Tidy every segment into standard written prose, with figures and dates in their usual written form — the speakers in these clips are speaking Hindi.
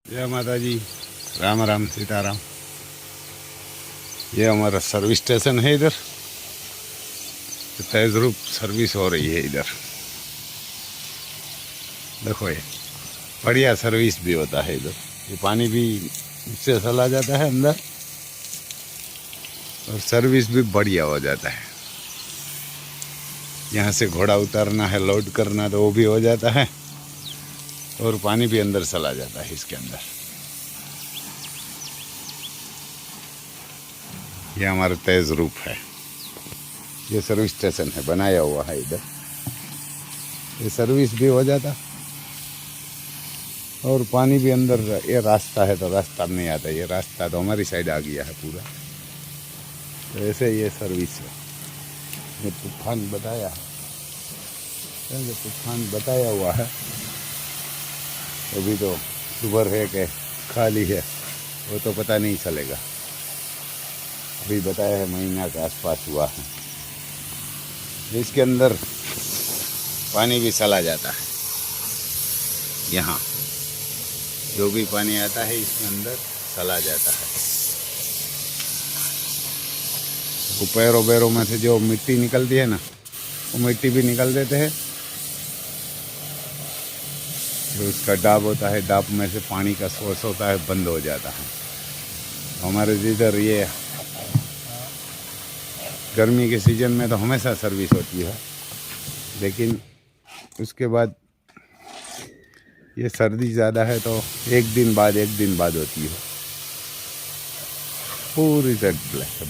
जय माता जी। राम राम सीताराम। ये हमारा सर्विस स्टेशन है। इधर तेज रूप सर्विस हो रही है। इधर देखो, ये बढ़िया सर्विस भी होता है। इधर ये पानी भी इससे चला जाता है अंदर और सर्विस भी बढ़िया हो जाता है। यहाँ से घोड़ा उतारना है, लोड करना तो वो भी हो जाता है और पानी भी अंदर चला जाता है इसके अंदर। ये हमारा तेज रूप है। ये सर्विस स्टेशन है, बनाया हुआ है। इधर ये सर्विस भी हो जाता और पानी भी अंदर। ये रास्ता है तो रास्ता नहीं आता। ये रास्ता तो हमारी साइड आ गया है पूरा। तो ऐसे ये सर्विस है। ये तूफान बताया है, ये तूफान बताया हुआ है। अभी तो सुबह है कि खाली है वो तो पता नहीं चलेगा। अभी बताया है महीना के आसपास हुआ है। इसके अंदर पानी भी चला जाता है। यहाँ जो भी पानी आता है इसके अंदर चला जाता है। तो पैरों बैरों में से जो मिट्टी निकलती है ना, वो मिट्टी भी निकल देते हैं। जो उसका डाब होता है, डाब में से पानी का सोर्स होता है, बंद हो जाता है। हमारे इधर ये गर्मी के सीज़न में तो हमेशा सर्विस होती है, लेकिन उसके बाद ये सर्दी ज़्यादा है तो एक दिन बाद होती है। पूरी सेट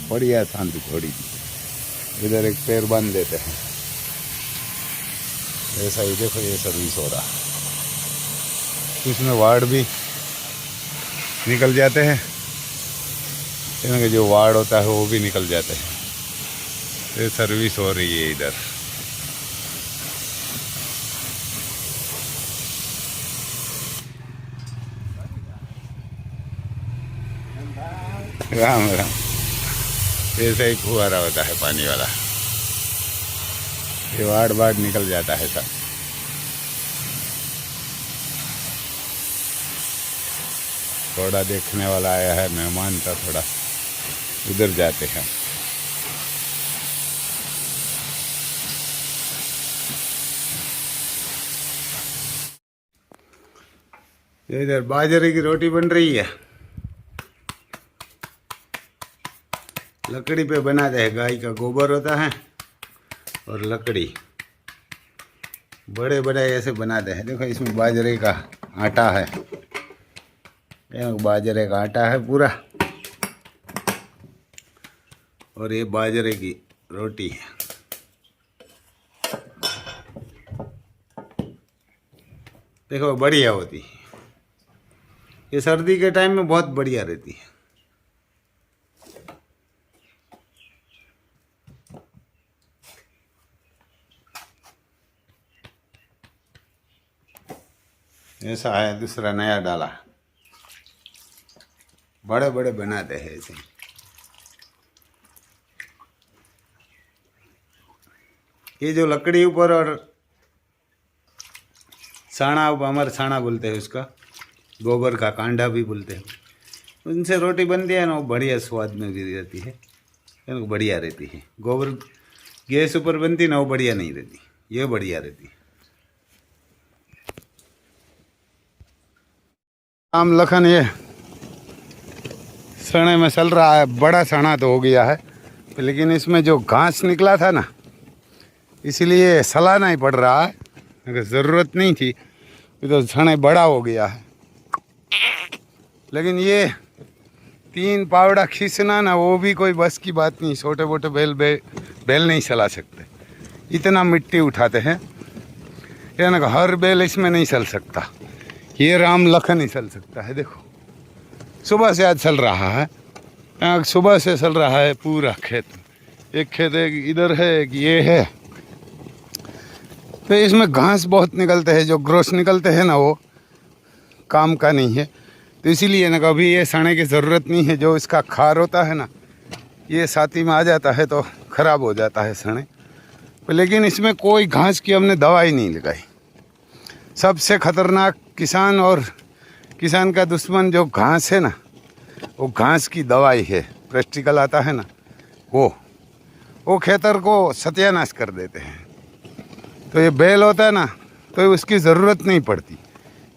बढ़िया शांति थोड़ी। इधर एक पैर बांध देते हैं। ऐसा ही देखो, ये सर्विस हो रहा है। इसमें वार्ड भी निकल जाते हैं। इनके जो वार्ड होता है वो भी निकल जाते हैं। ये सर्विस हो रही है इधर। राम राम। ऐसा ही फुहारा होता है पानी वाला। ये वार्ड वार्ड निकल जाता है सब। थोड़ा देखने वाला आया है मेहमान था, थोड़ा उधर जाते हैं। इधर बाजरे की रोटी बन रही है। लकड़ी पे बनाते हैं। गाय का गोबर होता है और लकड़ी बड़े बड़े ऐसे बनाते हैं। देखो, इसमें बाजरे का आटा है। बाजरे का आटा है पूरा और ये बाजरे की रोटी है। देखो, बढ़िया होती है। ये सर्दी के टाइम में बहुत बढ़िया रहती है। ऐसा है, दूसरा नया डाला। बड़े बड़े बनाते हैं ऐसे। ये जो लकड़ी ऊपर और साना, हमारे साना बोलते हैं उसका, गोबर का कांडा भी बोलते हैं, उनसे रोटी बनती है ना, वो बढ़िया स्वाद में भी रहती है। बढ़िया रहती है। गोबर गैस ऊपर बनती ना, वो बढ़िया नहीं रहती। ये बढ़िया रहती है। राम लखन ये सने में चल रहा है। बड़ा सना तो हो गया है, लेकिन इसमें जो घास निकला था ना, इसलिए सलाना ही पड़ रहा है। अगर ज़रूरत नहीं थी तो सने बड़ा हो गया है। लेकिन ये 3 पावड़ा खींचना ना, वो भी कोई बस की बात नहीं। छोटे मोटे बैल नहीं चला सकते। इतना मिट्टी उठाते हैं। ये ना, हर बैल इसमें नहीं चल सकता। ये राम लखन ही चल सकता है। देखो, सुबह से आज चल रहा है। सुबह से चल रहा है पूरा खेत। एक खेत इधर है, एक ये है। तो इसमें घास बहुत निकलते हैं। जो ग्रोस निकलते हैं ना, वो काम का नहीं है। तो इसीलिए ना, कभी ये सने की ज़रूरत नहीं है। जो इसका खार होता है ना, ये साथी में आ जाता है तो ख़राब हो जाता है सने। लेकिन इसमें कोई घास की हमने दवाई नहीं लगाई। सबसे ख़तरनाक किसान और किसान का दुश्मन जो घास है ना, वो घास की दवाई है। प्रेस्टिकल आता है ना, वो खेतर को सत्यानाश कर देते हैं। तो ये बैल होता है ना, तो उसकी ज़रूरत नहीं पड़ती,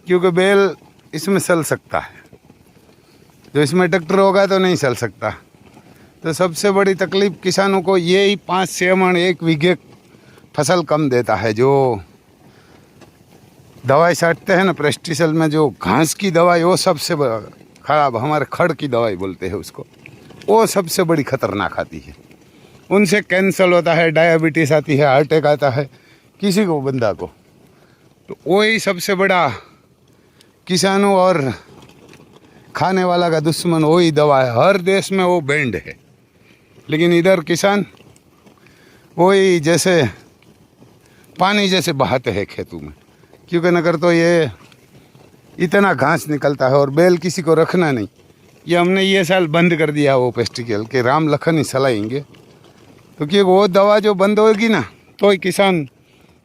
क्योंकि बैल इसमें चल सकता है। जो इसमें ट्रैक्टर होगा तो नहीं चल सकता। तो सबसे बड़ी तकलीफ किसानों को ये ही 5-6 मन 1 बीघे फसल कम देता है। जो दवाई छाटते हैं ना प्रेस्टिसल में, जो घास की दवाई, वो सबसे खराब, हमारे खड़ की दवाई बोलते हैं उसको, वो सबसे बड़ी खतरनाक आती है। उनसे कैंसर होता है, डायबिटीज़ आती है, हार्ट अटैक आता है किसी को, बंदा को। तो वही सबसे बड़ा किसानों और खाने वाला का दुश्मन वही दवा है। हर देश में वो बैंड है, लेकिन इधर किसान वही जैसे पानी जैसे बहाते हैं खेतों में, क्योंकि नगर तो ये इतना घास निकलता है और बैल किसी को रखना नहीं। ये हमने ये साल बंद कर दिया वो पेस्टिकल के, राम लखन ही चलाएंगे। तो क्योंकि वो दवा जो बंद होगी ना, तो ही किसान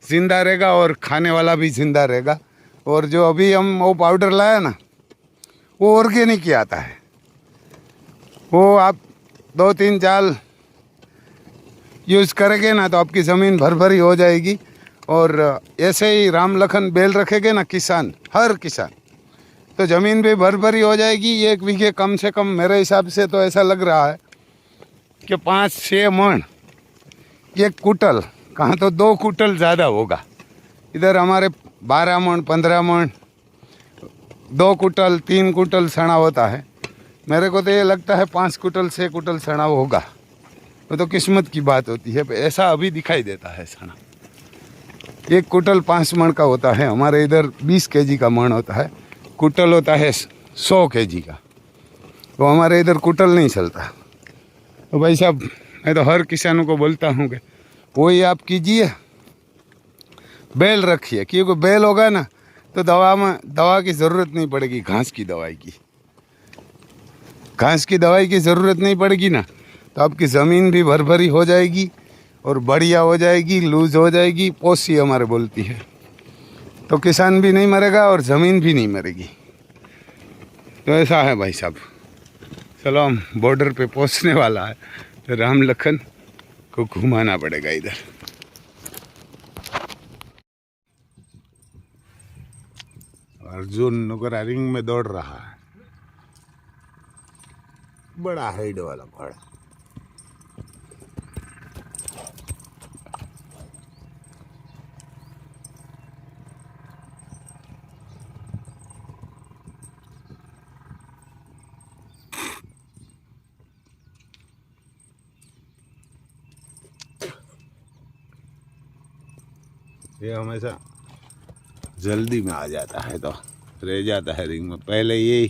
जिंदा रहेगा और खाने वाला भी जिंदा रहेगा। और जो अभी हम वो पाउडर लाया ना, वो ऑर्गेनिक ही आता है। वो आप 2-3 साल यूज़ करेंगे ना, तो आपकी ज़मीन भर भरी हो जाएगी। और ऐसे ही राम लखन बैल रखेंगे ना किसान, हर किसान, तो ज़मीन भी भर भरी हो जाएगी। 1 बीघे कम से कम मेरे हिसाब से तो ऐसा लग रहा है कि 5-6 मन 1 कुंटल, कहाँ तो 2 कुंटल ज़्यादा होगा। इधर हमारे 12 मन 15 मन 2 कुंटल 3 कुंटल सड़ा होता है। मेरे को तो ये लगता है 5 कुंटल 6 कुंटल सड़ा होगा। वो तो किस्मत की बात होती है, ऐसा अभी दिखाई देता है सड़ा। 1 कुंटल 5 मन का होता है, हमारे इधर 20 केजी का मन होता है। कुंटल होता है 100 केजी का। तो हमारे इधर कुंटल नहीं चलता। तो भाई साहब, मैं तो हर किसानों को बोलता हूँ कि वही आप कीजिए, बैल रखिए, क्योंकि बैल होगा ना तो दवा की ज़रूरत नहीं पड़ेगी। घास की दवाई की ज़रूरत नहीं पड़ेगी ना, तो आपकी ज़मीन भी भर भरी हो जाएगी और बढ़िया हो जाएगी, लूज हो जाएगी। पोसी हमारे बोलती है, तो किसान भी नहीं मरेगा और ज़मीन भी नहीं मरेगी। तो ऐसा है भाई साहब। चलो, हम बॉर्डर पे पहुंचने वाला है, तो राम लखन को घुमाना पड़ेगा इधर। अर्जुन नगर रिंग में दौड़ रहा है, बड़ा हाइट वाला घोड़ा। ये हमेशा जल्दी में आ जाता है तो रह जाता है रिंग में। पहले ये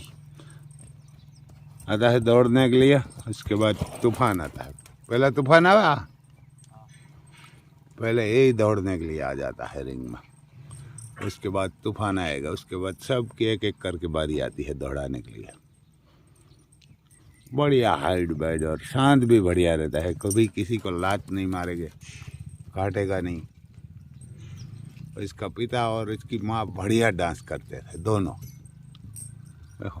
आता है दौड़ने के लिए, उसके बाद तूफान आता है। पहला तूफान आया, पहले यही दौड़ने के लिए आ जाता है रिंग में, उसके बाद तूफान आएगा, उसके बाद सबकी एक एक करके बारी आती है दौड़ाने के लिए। बढ़िया हाइट बैठ और शांत भी बढ़िया रहता है, कभी किसी को लात नहीं मारेंगे, काटेगा नहीं। इसका पिता और इसकी माँ बढ़िया डांस करते थे दोनों। देखो,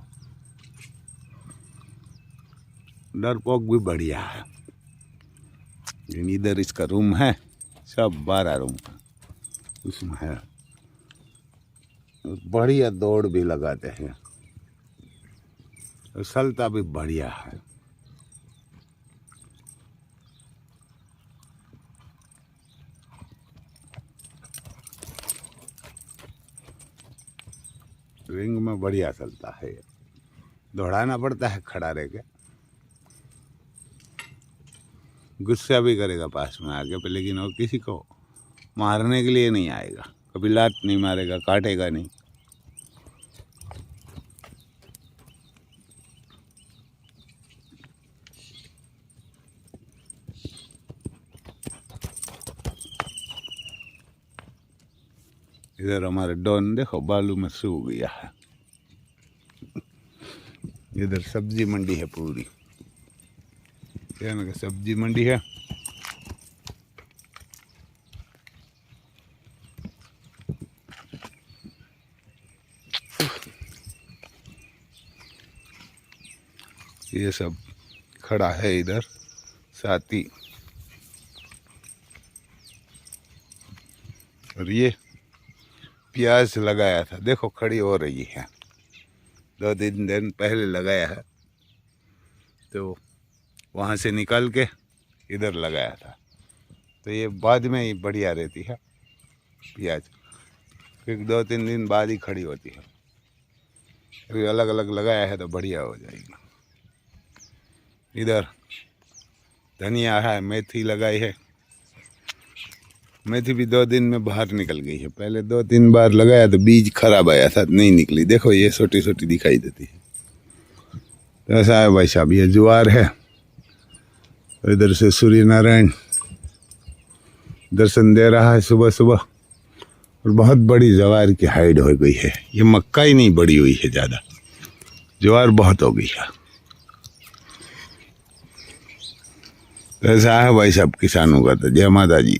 डरपोक भी बढ़िया है। इधर इसका रूम है, सब 12 रूम का उसमें है। बढ़िया दौड़ भी लगाते हैं, चलता भी बढ़िया है। रिंग में बढ़िया चलता है। दौड़ाना पड़ता है खड़ा रह के, गुस्सा भी करेगा पास में आके पे, लेकिन वो किसी को मारने के लिए नहीं आएगा, कभी लात नहीं मारेगा, काटेगा नहीं। इधर हमारे डॉन देखो बालू में सो गया है। इधर सब्जी मंडी है पूरी, क्या ना सब्जी मंडी है। ये सब खड़ा है इधर साथी। और ये प्याज लगाया था, देखो खड़ी हो रही है, 2-3 दिन पहले लगाया है, तो वहाँ से निकल के इधर लगाया था। तो ये बाद में ही बढ़िया रहती है प्याज, क्योंकि 2-3 दिन बाद ही खड़ी होती है। अभी अलग अलग लगाया है तो बढ़िया हो जाएगी। इधर धनिया है, मेथी लगाई है। मेथी भी 2 दिन में बाहर निकल गई है। पहले 2-3 बार लगाया तो बीज खराब आया था, नहीं निकली। देखो ये छोटी छोटी दिखाई देती है। तो ऐसा है भाई साहब। ये ज्वार है, इधर से सूर्य नारायण दर्शन दे रहा है सुबह सुबह। और बहुत बड़ी ज्वार की हाइट हो गई है। ये मक्का ही नहीं बड़ी हुई है ज़्यादा, ज्वार बहुत हो गई है। ऐसा है भाई साहब किसानों का। तो जय माता जी।